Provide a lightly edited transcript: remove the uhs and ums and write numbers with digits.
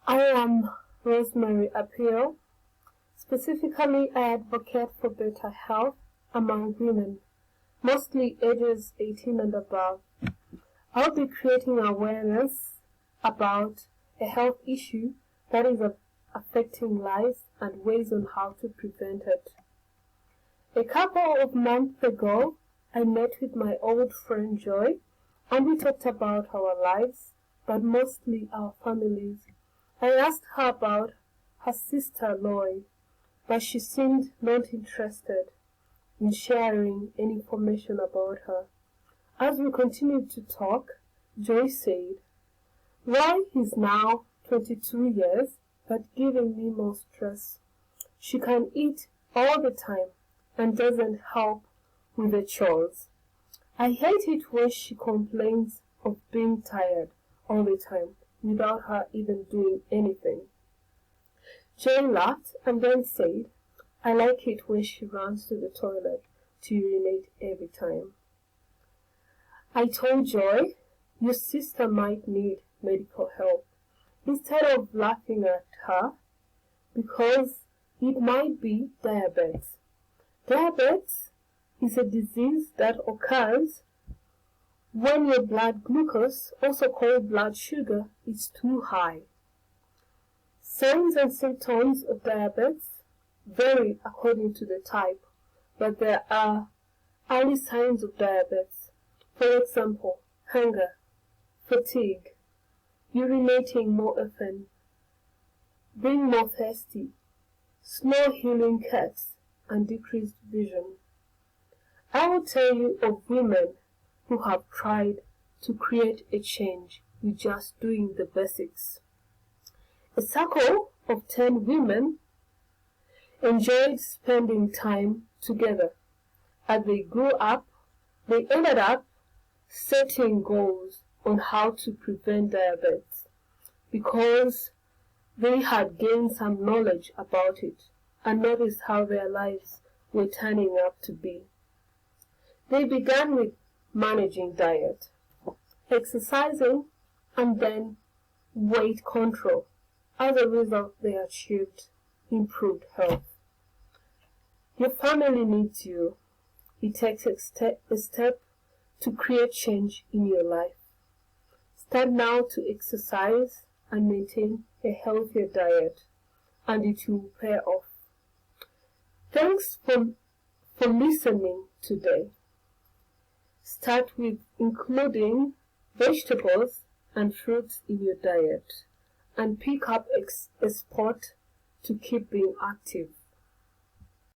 I am Rosemary Appeal. Specifically, I advocate for better health among women, mostly ages 18 and above. I'll be creating awareness about a health issue that is affecting lives and ways on how to prevent it. A couple of months ago, I met with my old friend Joy, and we talked about our lives, but mostly our families. I asked her about her sister Loy, but she seemed not interested in sharing any information about her. As we continued to talk, Joy said, Loy is now 22 years, but giving me more stress. She can eat all the time and doesn't help with the chores. I hate it when she complains of being tired all the time without her even doing anything. Jane laughed and then said, I like it when she runs to the toilet to urinate every time. I told Joy, your sister might need medical help, instead of laughing at her, because it might be diabetes. Diabetes is a disease that occurs when your blood glucose, also called blood sugar, is too high. Signs and symptoms of diabetes vary according to the type, but there are early signs of diabetes. For example, hunger, fatigue, urinating more often, being more thirsty, slow healing cuts, and decreased vision. I will tell you of women who have tried to create a change with just doing the basics. A circle of 10 women enjoyed spending time together. As they grew up, they ended up setting goals on how to prevent diabetes because they had gained some knowledge about it and noticed how their lives were turning out to be. They began with managing diet, exercising, and then weight control. As a result, they achieved improved health. Your family needs you. It takes a step to create change in your life. Start now to exercise and maintain a healthier diet, and it will pay off. Thanks for listening today. Start with including vegetables and fruits in your diet, and pick up a sport to keep being active.